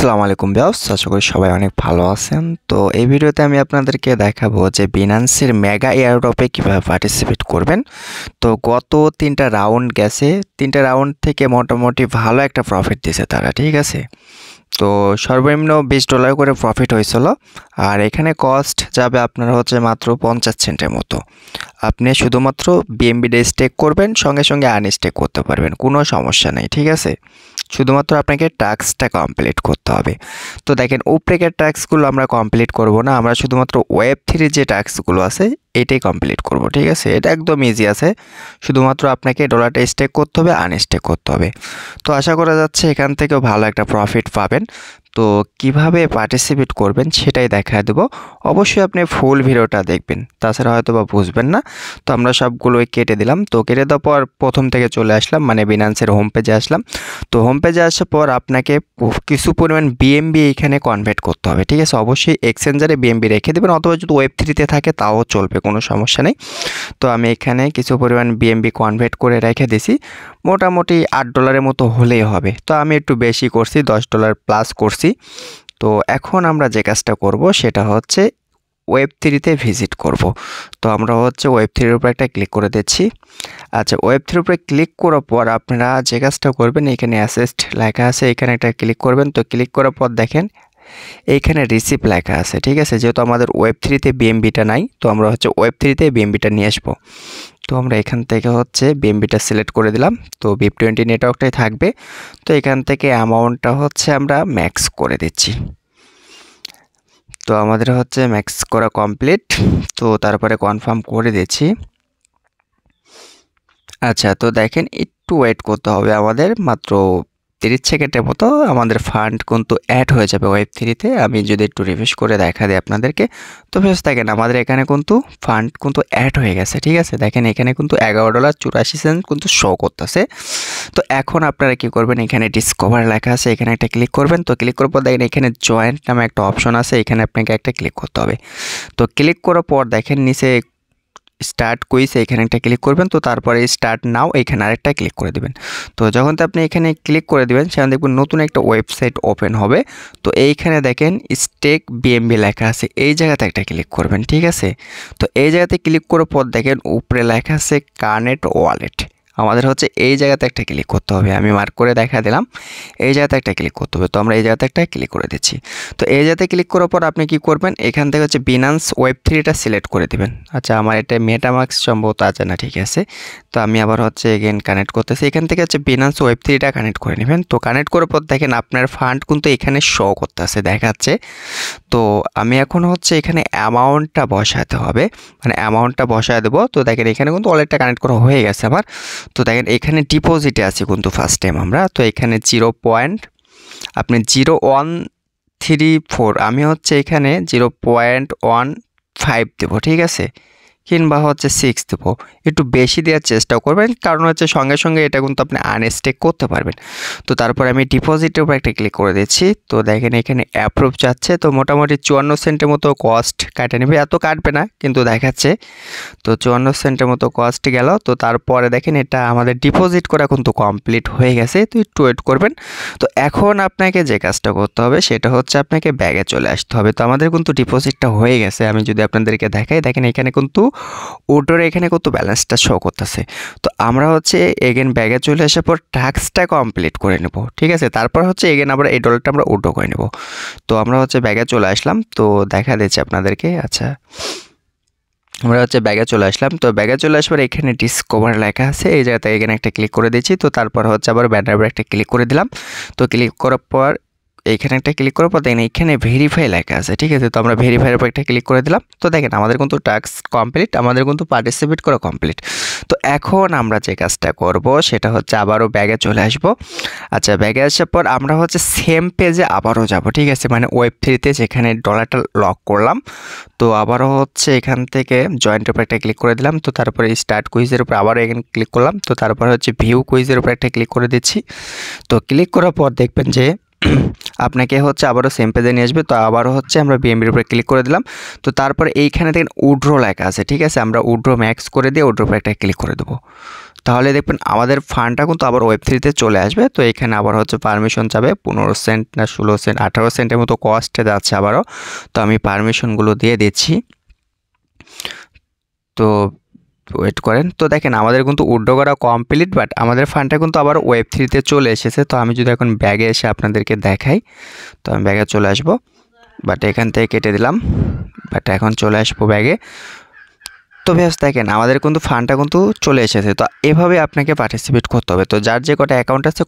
আসসালামু আলাইকুম ভিউয়ার্স, আশা করি সবাই অনেক ভালো আছেন। তো এই ভিডিওতে আমি আপনাদেরকে দেখাবো যে বিনান্সের মেগা এয়ারড্রপে কিভাবে পার্টিসিপেট করবেন। তো গত 3টা রাউন্ড গেছে, 3টা রাউন্ড থেকে মোটামুটি ভালো একটা প্রফিট দিয়েছে তারা, ঠিক আছে। তো সর্বনিম্ন $20 করে প্রফিট হয়েছিল, আর এখানে কস্ট যাবে আপনার হচ্ছে মাত্র 50 সেন্টের মতো। আপনি শুধুমাত্র বিএমবিতে স্টেক করবেন, সঙ্গে সঙ্গে আনস্টেক করতে পারবেন, কোনো সমস্যা নেই, ঠিক আছে। শুধুমাত্র আপনাকে টাস্কটা কমপ্লিট করতে হবে। তো দেখেন, উপরের টাস্কগুলো আমরা কমপ্লিট করব না, আমরা শুধুমাত্র Web3 যে টাস্কগুলো আছে এটাই কমপ্লিট করব, ঠিক আছে। এটা একদম ইজি আছে, শুধুমাত্র আপনাকে ডলারটা স্টেক করতে হবে, আনস্টেক করতে হবে। তো আশা করা যাচ্ছে এখান থেকেও ভালো একটা প্রফিট পাবেন। তো কিভাবে পার্টিসিপেট করবেন সেটাই দেখায় দেব। অবশ্যই আপনি ফুল ভিডিওটা দেখবেন, তাছাড়া হয়তো বা বুঝবেন না। তো আমরা সবগুলোই কেটে দিলাম। তো কেটে দেওয়ার পর প্রথম থেকে চলে আসলাম, মানে বিনান্সের হোম পেজে আসলাম। তো হোম পেজে আসার পর আপনাকে কিছু পরিমাণ বিএমবি এখানে কনভার্ট করতে হবে, ঠিক আছে। অবশ্যই এক্সচেঞ্জারে বিএমবি রেখে দেবেন, অথবা যদি Web3-তে থাকে তাও চলবে, কোনো সমস্যা নেই। তো আমি এখানে কিছু পরিমাণ বিএমবি কনভার্ট করে রেখে দিছি, মোটামুটি $8 মতো হলেই হবে। তো আমি একটু বেশি করছি, $10 প্লাস করছি। তো এখন আমরা যে কাজটা করব সেটা হচ্ছে Web3-তে ভিজিট করব। তো আমরা হচ্ছে Web3-এর উপর একটা ক্লিক করে দিচ্ছি। আচ্ছা, Web3-এর উপরে ক্লিক করার পর আপনারা যে কাজটা করবেন, এখানে অ্যাসেস্ট লেখা আছে, এখানে একটা ক্লিক করবেন। তো ক্লিক করার পর দেখেন এইখানে রিসিভ লেখা আছে, ঠিক আছে। যেহেতু আমাদের Web3-তে বিএমবিটা নাই, তো আমরা হচ্ছে Web3-তে বিএমবিটা নিয়ে আসবো। তো আমরা এখান থেকে হচ্ছে বিএমবিটা সিলেক্ট করে দিলাম। তো BIP20 নেটওয়ার্কটাই থাকবে। তো এখান থেকে অ্যামাউন্টটা হচ্ছে আমরা ম্যাক্স করে দিচ্ছি। তো আমাদের হচ্ছে ম্যাক্স করা কমপ্লিট। তো তারপরে কনফার্ম করে দিচ্ছি। আচ্ছা, তো দেখেন একটু ওয়েট করতে হবে আমাদের, মাত্র 30 সেকেন্ডের মতো আমাদের ফান্ড কিন্তু অ্যাড হয়ে যাবে Web3-তে। আমি যদি একটু রিফ্রেশ করে দেখা দিই আপনাদেরকে, তো বেশ দেখেন আমাদের এখানে কিন্তু ফান্ড কিন্তু অ্যাড হয়ে গেছে, ঠিক আছে। দেখেন এখানে কিন্তু $11.84 কিন্তু শো করতেছে। তো এখন আপনারা কি করবেন, এখানে ডিসকভার লেখা আছে, এখানে একটা ক্লিক করবেন। তো ক্লিক করার পর দেখেন এখানে জয়েন্ট নামে একটা অপশন আছে, এখানে আপনাকে একটা ক্লিক করতে হবে। তো ক্লিক করার পর দেখেন নিচে স্টার্ট কুইজ, এখানে একটা ক্লিক করবেন। তো তারপরে স্টার্ট নাও, এখানে আরেকটা ক্লিক করে দেবেন। তো যখন তো আপনি এখানে ক্লিক করে দেবেন, সেখানে দেখবেন নতুন একটা ওয়েবসাইট ওপেন হবে। তো এইখানে দেখেন স্টেক বিএমবি লেখা আছে, এই জায়গাতে একটা ক্লিক করবেন, ঠিক আছে। তো এই জায়গাতে ক্লিক করার পর দেখেন উপরে লেখা আছে কানেক্ট ওয়ালেট। আমাদের হচ্ছে এই জায়গাতে একটা ক্লিক করতে হবে, আমি মার্ক করে দেখা দিলাম, এই জায়গাতে একটা ক্লিক করতে হবে। তো আমরা এই জায়গাতে একটা ক্লিক করে দিচ্ছি। তো এই জায়গাতে ক্লিক করার পর আপনি কি করবেন, এখান থেকে হচ্ছে বিনান্স Web3-টা সিলেক্ট করে দিবেন। আচ্ছা, আমার এটা মেটামাস্ক সম্ভবত আছে না, ঠিক আছে। তো আমি আবার হচ্ছে এগেন কানেক্ট করতেছি, এখান থেকে হচ্ছে বিনান্স Web3-টা কানেক্ট করে নেবেন। তো কানেক্ট করার পর দেখেন আপনার ফান্ড কিন্তু এখানে শো করতেছে, দেখাচ্ছে। তো আমি এখন হচ্ছে এখানে অ্যামাউন্টটা বসাতে হবে, মানে অ্যামাউন্টটা বসায় দেবো। তো দেখেন এখানে কিন্তু ওয়ালেটটা কানেক্ট করা হয়ে গেছে আমার। তো দেখেন এখানে ডিপোজিটে আছে কিন্তু ফার্স্ট টাইম আমরা। তো এখানে 0.0134, আমি হচ্ছে এখানে 0.15 দেবো, ঠিক আছে, কিংবা হচ্ছে 6 দেবো। একটু বেশি দেওয়ার চেষ্টা করবেন, কারণ হচ্ছে সঙ্গে সঙ্গে এটা কিন্তু আপনি আনস্টেক করতে পারবেন। তো তারপর আমি ডিপোজিটের উপর একটা ক্লিক করে দিচ্ছি। তো দেখেন এখানে অ্যাপ্রুভ যাচ্ছে। তো মোটামুটি 54 সেন্টের মতো কস্ট কাটে নেবে, এত কাটবে না কিন্তু দেখাচ্ছে। তো 54 সেন্টের মতো কস্ট গেল। তো তারপরে দেখেন এটা আমাদের ডিপোজিট করা কিন্তু কমপ্লিট হয়ে গেছে। তো একটু ওয়েট করবেন। তো এখন আপনাকে যে কাজটা করতে হবে সেটা হচ্ছে আপনাকে ব্যাগে চলে আসতে হবে। তো আমাদের কিন্তু ডিপোজিটটা হয়ে গেছে, আমি যদি আপনাদেরকে দেখাই, দেখেন এখানে কিন্তু উডোর এখানে কত ব্যালেন্সটা শো করতেছে। তো আমরা হচ্ছে এগেন ব্যাগে চলে আসার পর টাস্কটা কমপ্লিট করে নেব, ঠিক আছে। তারপর হচ্ছে এগেন আমরা এই ডলারটা আমরা উডো করে নেব। তো আমরা হচ্ছে ব্যাগে চলে আসলাম, তো দেখা দিচ্ছি আপনাদেরকে। আচ্ছা, আমরা হচ্ছে ব্যাগে চলে আসলাম। তো ব্যাগে চলে আসবার এখানে ডিসকভার লেখা আছে, এই জায়গাতে এখানে একটা ক্লিক করে দিচ্ছি। তো তারপর হচ্ছে আবার ব্যানার একটা ক্লিক করে দিলাম। তো ক্লিক করার পর এইখানে একটা ক্লিক করার পর দেখেন এখানে ভেরিফাই লেখা আছে, ঠিক আছে। তো আমরা ভেরিফাইয়ের উপর একটা ক্লিক করে দিলাম। তো দেখেন আমাদের কিন্তু টাস্ক কমপ্লিট, আমাদের কিন্তু পার্টিসিপেট করা কমপ্লিট। তো এখন আমরা যে কাজটা করব সেটা হচ্ছে আবারও ব্যাগে চলে আসব। আচ্ছা, ব্যাগে আসার পর আমরা হচ্ছে সেম পেজে আবারও যাব, ঠিক আছে, মানে Web3-তে যেখানে ডলারটা লক করলাম। তো আবারও হচ্ছে এখান থেকে জয়েন্টের উপর একটা ক্লিক করে দিলাম। তো তারপরে স্টার্ট কুইজের উপর আবারও এখানে ক্লিক করলাম। তো তারপরে হচ্ছে ভিউ কুইজের উপর একটা ক্লিক করে দিচ্ছি। তো ক্লিক করার পর দেখবেন যে আপনাকে হচ্ছে আবারও সেম পেজে নিয়ে আসবে। তো আবারও হচ্ছে আমরা বিএমবির উপরে ক্লিক করে দিলাম। তো তারপরে এইখানে দেখেন উড্রো লেখা আছে, ঠিক আছে, আমরা উড্রো ম্যাক্স করে দিয়ে উড্রো উপরে একটা ক্লিক করে দেবো। তাহলে দেখবেন আমাদের ফান্ডটা কিন্তু আবার ওয়েব3তে চলে আসবে। তো এখানে আবার হচ্ছে পারমিশন যাবে 15 সেন্ট না 16 সেন্ট 18 সেন্টের মতো কস্টে যাচ্ছে আবারও। তো আমি পারমিশনগুলো দিয়ে দিচ্ছি। তো ওয়েট করেন। তো দেখেন আমাদের কিন্তু উইথড্র করা কমপ্লিট, বাট আমাদের ফান্ডটা কিন্তু আবার ওয়েব3তে চলে এসেছে। তো আমি যদি এখন ব্যাগে এসে আপনাদেরকে দেখাই, তো আমি ব্যাগে চলে আসব, বাট এখান থেকে কেটে দিলাম, বাট এখন চলে আসবো ব্যাগে। তো ভিউয়ার্স দেখেন আমাদের কিন্তু ফান্ডটা কিন্তু চলে এসেছে। তো এভাবে আপনাকে পার্টিসিপেট করতে হবে। তো যার যে কটা অ্যাকাউন্ট আছে